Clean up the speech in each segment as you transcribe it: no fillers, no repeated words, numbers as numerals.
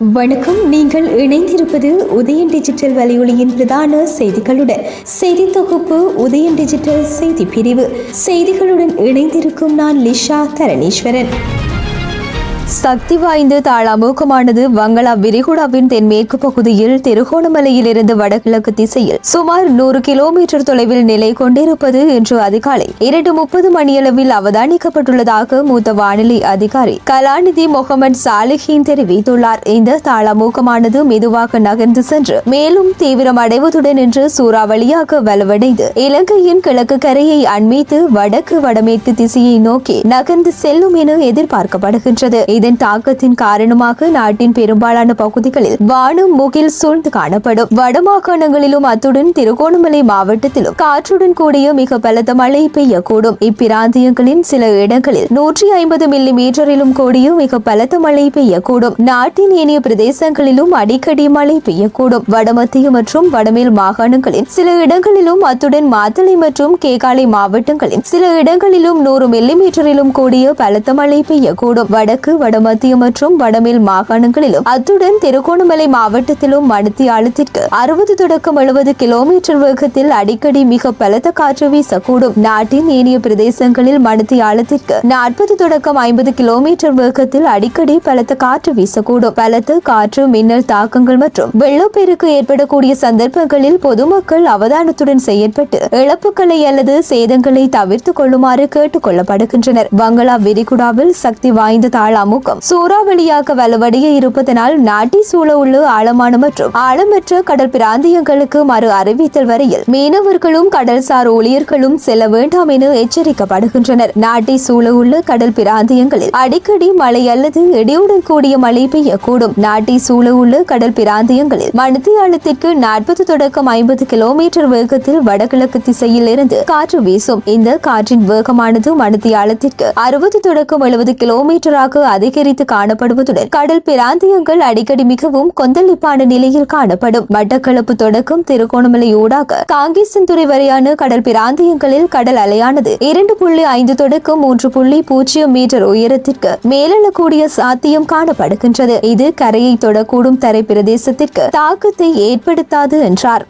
வணக்கம். நீங்கள் இணைந்திருப்பது உதயன் டிஜிட்டல் வலையொலியின் பிரதான செய்திகளுடன். செய்தி தொகுப்பு உதயன் டிஜிட்டல் செய்தி பிரிவு. செய்திகளுடன் இணைந்திருக்கும் நான் லிஷா தரணீஸ்வரன். சக்தி வாய்ந்த தாளமுகமானது வங்களா விரிகுடாவின் தென்மேற்கு பகுதியில் திருகோணமலையிலிருந்து வடகிழக்கு திசையில் சுமார் 100 கிலோமீட்டர் தொலைவில் நிலை கொண்டிருப்பது இன்று அதிகாலை 2:30 மணியளவில் அவதானிக்கப்பட்டுள்ளதாக மூத்த வானிலை அதிகாரி கலாநிதி முகமது சாலிஹின் தெரிவித்துள்ளார். இந்த தாளமுகமானது மெதுவாக நகர்ந்து சென்று மேலும் தீவிரமடைவதுடன் இன்று சூறாவளியாக வலுவடைந்து இலங்கையின் கிழக்கு கரையை அண்மித்து வடக்கு வடமேற்கு திசையை நோக்கி நகர்ந்து செல்லும் என எதிர்பார்க்கப்படுகின்றது. இதன் தாக்கத்தின் காரணமாக நாட்டின் பெரும்பாலான பகுதிகளில் வானம் முகில் சூழ்ந்து காணப்படும். வடமாகாணங்களிலும் அத்துடன் திருகோணமலை மாவட்டத்திலும் காற்றுடன் கூடிய மிக பலத்த மழை பெய்யக்கூடும். இப்பிராந்தியங்களின் சில இடங்களில் 150 மில்லிமீட்டரிலும் கூடிய மிக பலத்த மழை பெய்யக்கூடும். நாட்டின் ஏனைய பிரதேசங்களிலும் அடிக்கடி மழை பெய்யக்கூடும். வடமத்திய மற்றும் வடமேல் மாகாணங்களின் சில இடங்களிலும் அத்துடன் மாத்தளை மற்றும் கேகாலை மாவட்டங்களின் சில இடங்களிலும் 100 மில்லிமீட்டரிலும் கூடிய பலத்த மழை பெய்யக்கூடும். வடக்கு வடமத்திய மற்றும் வடமேல் மாகாணங்களிலும் அத்துடன் திருகோணமலை மாவட்டத்திலும் மணித்தியாலத்திற்கு 60 தொடக்கம் 70 கிலோமீட்டர் வேகத்தில் அடிக்கடி மிக பலத்த காற்று வீசக்கூடும். நாட்டின் ஏனைய பிரதேசங்களில் மணித்தியாலத்திற்கு 40 தொடக்கம் 50 கிலோமீட்டர் வேகத்தில் அடிக்கடி பலத்த காற்று வீசக்கூடும். பலத்த காற்று மின்னல் தாக்கங்கள் மற்றும் வெள்ளப்பெருக்கு ஏற்படக்கூடிய சந்தர்ப்பங்களில் பொதுமக்கள் அவதானத்துடன் செயற்பட்டு இழப்புகளை அல்லது சேதங்களை தவிர்த்துக் கொள்ளுமாறு கேட்டுக் கொள்ளப்படுகின்றனர். வங்களா விரிகுடாவில் சக்தி வாய்ந்த தாளமுகம் சூறாவளியாக வலுவடைய இருப்பதனால் நாட்டை சூழ உள்ள ஆழமான மற்றும் ஆழமற்ற கடல் பிராந்தியங்களுக்கு மறு அறிவித்தல் வரையில் மீனவர்களும் கடல்சார் ஊழியர்களும் செல்ல வேண்டாம் என எச்சரிக்கப்படுகின்றனர். நாட்டை சூழ உள்ள கடல் பிராந்தியங்களில் அடிக்கடி மழை அல்லது இடியுடன் கூடிய மழை பெய்யக்கூடும். நாட்டை சூழ உள்ள கடல் பிராந்தியங்களில் மணித்தியாலத்திற்கு 40 தொடக்கம் 50 கிலோமீட்டர் வேகத்தில் வடகிழக்கு திசையில் இருந்து காற்று வீசும். இந்த காற்றின் வேகமானது மணித்தியாலத்திற்கு 60 தொடக்கம் 70 கிலோமீட்டராக அதிகரித்து காணப்படுவதுடன் கடல் பிராந்தியங்கள் அடிக்கடி மிகவும் கொந்தளிப்பான நிலையில் காணப்படும். மட்டக்களப்பு தொடக்கம் திருகோணமலை ஊடாக காங்கேசன்துறை வரையான கடல் பிராந்தியங்களில் கடல் அலையானது 2.5 தொடக்கம் 3.0 மீட்டர் உயரத்திற்கு மேலெழக்கூடிய சாத்தியம் காணப்படுகின்றது. இது கரையை தொடக்கூடும் தரை பிரதேசத்திற்கு தாக்கத்தை ஏற்படுத்தாது என்றார்.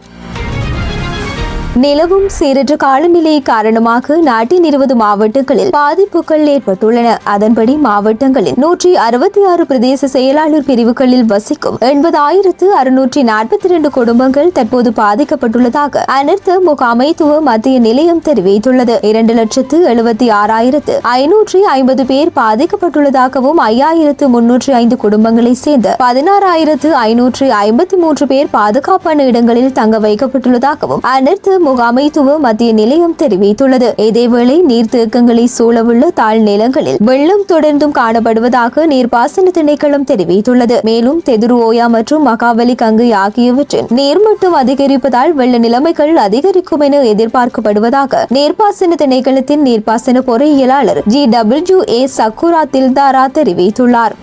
நிலவும் சீரற்ற காலநிலை காரணமாக நாட்டின் 20 மாவட்டங்களில் பாதிப்புகள் ஏற்பட்டுள்ளன. அதன்படி மாவட்டங்களில் 166 பிரதேச செயலாளர் பிரிவுகளில் வசிக்கும் 80,642 குடும்பங்கள் தற்போது பாதிக்கப்பட்டுள்ளதாக அனர்த்த முகாமைத்துவ மத்திய நிலையம் தெரிவித்துள்ளது. 2,76,550 பேர் பாதிக்கப்பட்டுள்ளதாகவும் 5,305 குடும்பங்களை சேர்ந்த 16,553 பேர் பாதுகாப்பான இடங்களில் தங்க வைக்கப்பட்டுள்ளதாகவும் அனர்த்த முகாமைத்துவ மத்திய நிலையம் தெரிவித்துள்ளது. இதேவேளை நீர்த்தேக்கங்களை சூழவுள்ள தாழ் நிலங்களில் வெள்ளம் தொடர்ந்தும் காணப்படுவதாக நீர்ப்பாசன திணைக்களம் தெரிவித்துள்ளது. மேலும் தெதுரு ஓயா மற்றும் மகாவலி கங்கை ஆகியவற்றின் நீர்மட்டம் அதிகரிப்பதால் வெள்ள நிலைமைகள் அதிகரிக்கும் என எதிர்பார்க்கப்படுவதாக நீர்ப்பாசன திணைக்களத்தின் நீர்ப்பாசன பொறியியலாளர் GWA சக்குரா தில்தாரா தெரிவித்துள்ளார்.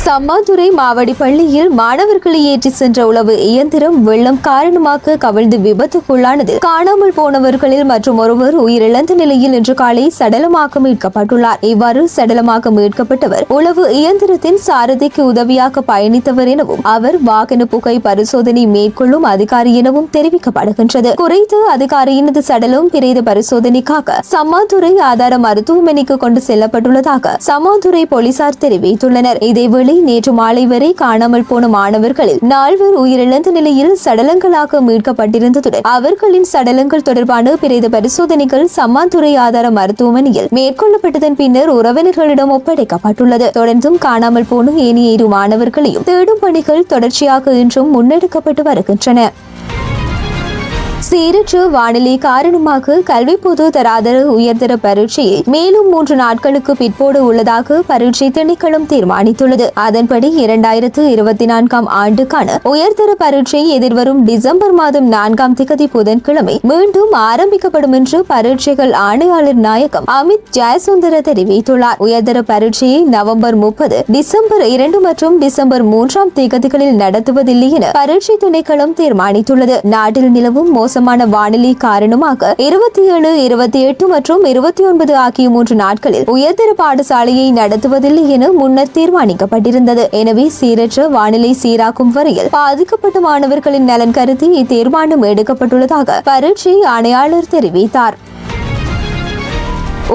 சம்மாந்துறை மாவடி பள்ளியில் மாணவர்களை ஏற்றி சென்ற உளவு இயந்திரம் வெள்ளம் காரணமாக கவிழ்ந்து விபத்துக்குள்ளானது. காணாமல் போனவர்களில் மற்றும் ஒருவர் உயிரிழந்த நிலையில் இன்று காலை சடலமாக மீட்கப்பட்டுள்ளார். இவ்வாறு சடலமாக மீட்கப்பட்டவர் உளவு இயந்திரத்தின் சாரதிக்கு உதவியாக பயணித்தவர் எனவும் அவர் வாகன புகை பரிசோதனை மேற்கொள்ளும் அதிகாரி எனவும் தெரிவிக்கப்படுகின்றது. குறித்த அதிகாரியினது சடலம் பிரேத பரிசோதனைக்காக சம்மாந்துறை ஆதார மருத்துவமனைக்கு கொண்டு செல்லப்பட்டுள்ளதாக சம்மாந்துறை போலீசார் தெரிவித்துள்ளனர். இதேவேளை நேற்று மாலை வரை காணாமல் போன மாணவர்களில் 4 உயிரிழந்த நிலையில் சடலங்களாக மீட்கப்பட்டிருந்ததுடன் அவர்களின் சடலங்கள் தொடர்பான பிரேத பரிசோதனைகள் சம்மாந்துறை ஆதார மருத்துவமனையில் மேற்கொள்ளப்பட்டதன் பின்னர் உறவினர்களிடம் ஒப்படைக்கப்பட்டுள்ளது. தொடர்ந்தும் காணாமல் போன ஏனைய 2 மாணவர்களையும் தேடும் பணிகள் தொடர்ச்சியாக இன்றும் முன்னெடுக்கப்பட்டு வருகின்றன. சீரற்ற வானிலை காரணமாக கல்வி பொது தராதர உயர்தர பரீட்சையை மேலும் 3 நாட்களுக்கு பிற்போட உள்ளதாக பரீட்சை திணைக்களம் தீர்மானித்துள்ளது. அதன்படி 2024 ஆண்டுக்கான உயர்தர பரீட்சை எதிர்வரும் டிசம்பர் மாதம் 4ஆம் திகதி புதன்கிழமை மீண்டும் ஆரம்பிக்கப்படும் என்று பரீட்சைகள் ஆணையாளர் நாயகம் அமித் ஜெயசுந்தர தெரிவித்துள்ளார். உயர்தர பரீட்சையை நவம்பர் 30, டிசம்பர் 2 மற்றும் டிசம்பர் 3ஆம் திகதிகளில் நடத்துவதில்லை என பரீட்சை திணைக்களம் தீர்மானித்துள்ளது. நாட்டில் நிலவும் மோசமான மோசமான வானிலை காரணமாக 27, 28 மற்றும் 29 ஆகிய 3 நாட்களில் உயர்தர பாடசாலையை நடத்துவதில்லை என முன்னர் தீர்மானிக்கப்பட்டிருந்தது. எனவே சீரற்ற வானிலை சீராக்கும் வரையில் பாதிக்கப்பட்ட மாணவர்களின் நலன் கருதி இத்தீர்மானம் எடுக்கப்பட்டுள்ளதாக பரீட்சை ஆணையாளர் தெரிவித்தார்.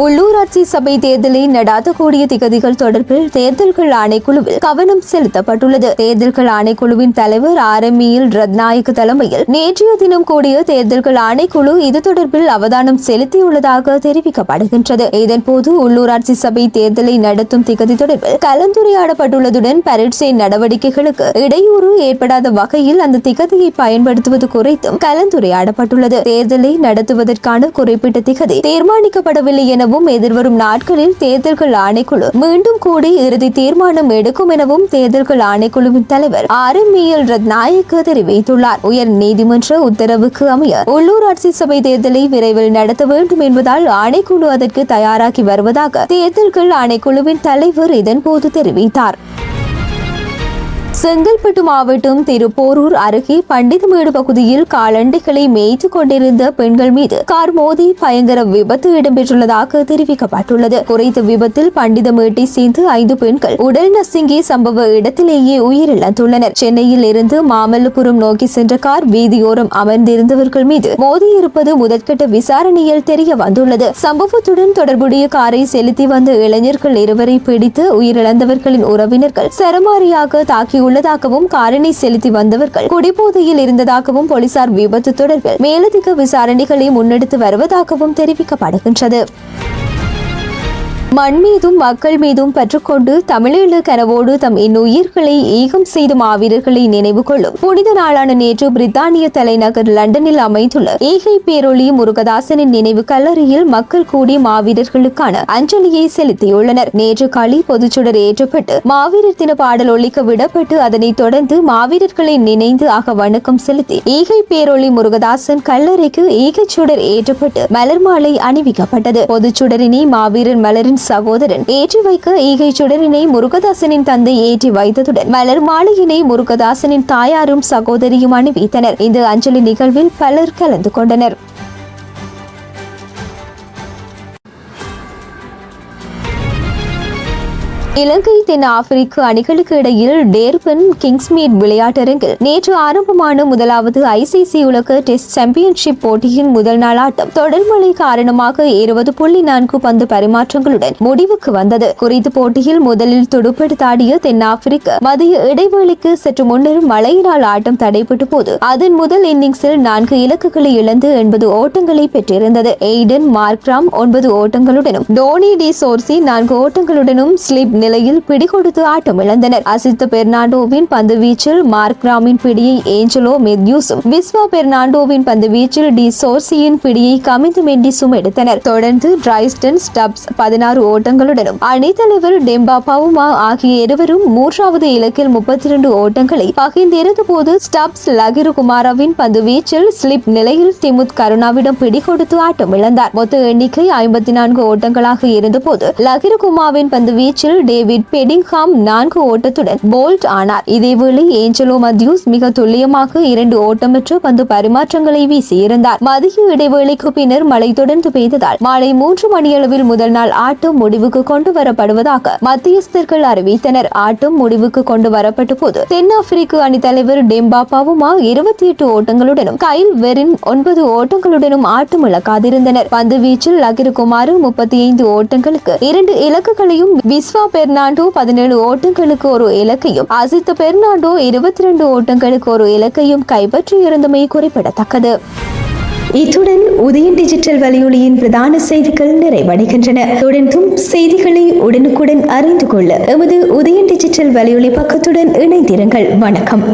உள்ளூராட்சி சபை தேர்தலை நடாத்தக்கூடிய திகதிகள் தொடர்பில் தேர்தல்கள் ஆணைக்குழுவில் கவனம் செலுத்தப்பட்டுள்ளது. தேர்தல்கள் ஆணைக்குழுவின் தலைவர் ஆர்எம்இஎல் ரத்நாயக்க தலைமையில் நேற்றைய தினம் கூடிய தேர்தல்கள் ஆணைக்குழு இது தொடர்பில் அவதானம் செலுத்தியுள்ளதாக தெரிவிக்கப்படுகின்றது. இதன்போது உள்ளூராட்சி சபை தேர்தலை நடத்தும் திகதி தொடர்பில் கலந்துரையாடப்பட்டுள்ளதுடன் பரீட்சை நடவடிக்கைகளுக்கு இடையூறு ஏற்படாத வகையில் அந்த திகதியை பயன்படுத்துவது குறித்தும் கலந்துரையாடப்பட்டுள்ளது. தேர்தலை நடத்துவதற்கான குறிப்பிட்ட திகதி தீர்மானிக்கப்படவில்லை என எதிர்வரும் நாட்களில் தேர்தல்கள் ஆணைக்குழு மீண்டும் கூடி இறுதி தீர்மானம் எடுக்கும் எனவும் தேர்தல்கள் ஆணைக்குழுவின் தலைவர் ஆர்எம்இஎல் ரத்நாயக்க தெரிவித்துள்ளார். உயர் நீதிமன்ற உத்தரவுக்கு அமைய உள்ளூராட்சி சபை தேர்தலை விரைவில் நடத்த வேண்டும் என்பதால் ஆணைக்குழு அதற்கு தயாராகி வருவதாக தேர்தல்கள் ஆணைக்குழுவின் தலைவர் இதன்போது தெரிவித்தார். செங்கல்பட்டு மாவட்டம் திருப்போரூர் அருகே பண்டிதமேடு பகுதியில் கால்நடைகளை மேய்த்து கொண்டிருந்த பெண்கள் மீது கார் மோதி பயங்கர விபத்து இடம்பெற்றுள்ளதாக தெரிவிக்கப்பட்டுள்ளது. குறித்த விபத்தில் பண்டிதமேட்டை சேர்ந்து 5 பெண்கள் உடல் நசுங்கி சம்பவ இடத்திலேயே உயிரிழந்துள்ளனர். சென்னையில் இருந்து மாமல்லபுரம் நோக்கி சென்ற கார் வீதியோரம் அமர்ந்திருந்தவர்கள் மீது மோதியிருப்பது முதற்கட்ட விசாரணையில் தெரிய வந்துள்ளது. சம்பவத்துடன் தொடர்புடைய காரை செலுத்தி வந்த இளைஞர்கள் 2 பிடித்து உயிரிழந்தவர்களின் உறவினர்கள் சரமாரியாக தாக்கி உள்ளதாகவும் காரினை செலுத்தி வந்தவர்கள் குடிபோதையில் இருந்ததாகவும் போலீசார் விபத்து தொடர்பில் மேலதிக விசாரணைகளை முன்னெடுத்து வருவதாகவும் தெரிவிக்கப்படுகின்றது. மண் மீதும் மக்கள் மீதும் பற்றுக்கொண்டு தமிழீழ கனவோடு தம் இன்னுயிர்களை ஈகம் செய்த மாவீரர்களை நினைவு கொள்ளும் புனித நாளான நேற்று பிரித்தானிய தலைநகர் லண்டனில் அமைந்துள்ள ஈகை பேரொளி முருகதாசனின் நினைவு கல்லறையில் மக்கள் கூடி மாவீரர்களுக்கான அஞ்சலியை செலுத்தியுள்ளனர். நேற்று களி பொதுச்சுடர் ஏற்றப்பட்டு மாவீரர் தின பாடல் ஒலிக்க விடப்பட்டு அதனைத் தொடர்ந்து மாவீரர்களை நினைந்து வணக்கம் செலுத்தி ஈகை பேரொளி முருகதாசன் கல்லறைக்கு ஈகைச்சுடர் ஏற்றப்பட்டு மலர் மாலை அணிவிக்கப்பட்டது. பொதுச்சுடரினை மாவீரர் மலரின் சகோதரன் ஏற்றி வைக்க ஈகை சுடரினை முருகதாசனின் தந்தை ஏற்றி வைத்ததுடன் மலர் மாலையினை முருகதாசனின் தாயாரும் சகோதரியும் அணிவித்தனர். இந்த அஞ்சலி நிகழ்வில் பலர் கலந்து கொண்டனர். இலங்கை தென் ஆப்பிரிக்க அணிகளுக்கு இடையில் டேர்பன் கிங்ஸ்மீட் விளையாட்டரங்கில் நேற்று ஆரம்பமான முதலாவது ஐசிசி உலக டெஸ்ட் சாம்பியன்ஷிப் போட்டியின் முதல் நாள் ஆட்டம் தொடர் மழை காரணமாக 20.4 பந்து பரிமாற்றங்களுடன் முடிவுக்கு வந்தது. குறித்த போட்டியில் முதலில் துடுப்படுத்தாடிய தென்னாப்பிரிக்க மதிய இடைவேளைக்கு சற்று முன்னர் மழையினால் ஆட்டம் தடைப்பட்ட போது அதன் முதல் இன்னிங்ஸில் 4 இலக்குகளை இழந்து 80 ஓட்டங்களை பெற்றிருந்தது. எய்டன் மார்க்ராம் 9 ஓட்டங்களுடனும் டோனி டி சோர்சி 4 ஓட்டங்களுடனும் ஸ்லிப் நிலையில் பிடிகொடுத்து ஆட்டம் இழந்தனர். அசித்த பெர்னாண்டோவின் பந்து வீச்சில் மார்க்ராமின் பிடியை ஏஞ்சலோ மெத்யூஸும் விஸ்வா பெர்னாண்டோவின் பந்து வீச்சில் டி சோர்சியின் பிடியை கமிந்து மெண்டிஸும் எடுத்தனர். தொடர்ந்து டிரைஸ்டன் ஸ்டப்ஸ் 16 ஓட்டங்களுடனும் அணித்தலைவர் டெம்பா பவுமா ஆகிய இருவரும் 3வது இலக்கில் 32 ஓட்டங்களை பகிர்ந்திருந்த போது ஸ்டப்ஸ் லகிரு குமாராவின் பந்து வீச்சில் ஸ்லிப் நிலையில் திமுத் கருணாவிடம் பிடிகொடுத்து ஆட்டம் இழந்தார். மொத்த எண்ணிக்கை 54 ஓட்டங்களாக இருந்தபோது லகிரு குமாவின் பந்து வீச்சில் டேவிட் பெடிங்ஹாம் 4 ஓட்டத்துடன் போல்ட் ஆனார். இதேவேளை ஏஞ்சலோ மத்யூஸ் மிக துல்லியமாக 2 ஓட்டமற்ற பந்து பரிமாற்றங்களை வீசியிருந்தார். மதிய இடைவேளைக்கு பின்னர் மழை தொடர்ந்து பெய்ததால் மாலை 3 மணியளவில் முதல் நாள் ஆட்டம் முடிவுக்கு கொண்டு வரப்படுவதாக மத்தியஸ்தர்கள் அறிவித்தனர். ஆட்டம் முடிவுக்கு கொண்டு வரப்பட்ட போது தென்னாப்பிரிக்க அணி தலைவர் டெம்பா பவுமா 28 ஓட்டங்களுடனும் கைல் வெரின் 9 ஓட்டங்களுடனும் ஆட்டம் இழக்காதிருந்தனர். பந்து வீச்சில் லகிரு குமார் 35 ஓட்டங்களுக்கு 2 இலக்குகளையும் விஸ்வா பெர்னாண்டோ 17 ஓட்டங்களுக்கு ஒரு இலக்கையும் அசித்த பெர்னாண்டோ 22 ஓட்டங்களுக்கு ஒரு இலக்கையும் கைப்பற்றியிருந்தமை குறிப்பிடத்தக்கது. இத்துடன் உதயன் டிஜிட்டல் வலையொலியின் பிரதான செய்திகள் நிறைவடைகின்றன. தொடர்ந்தும் செய்திகளை உடனுக்குடன் அறிந்து கொள்ள எமது உதயன் டிஜிட்டல் வலையொலி பக்கத்துடன் இணைந்திருங்கள். வணக்கம்.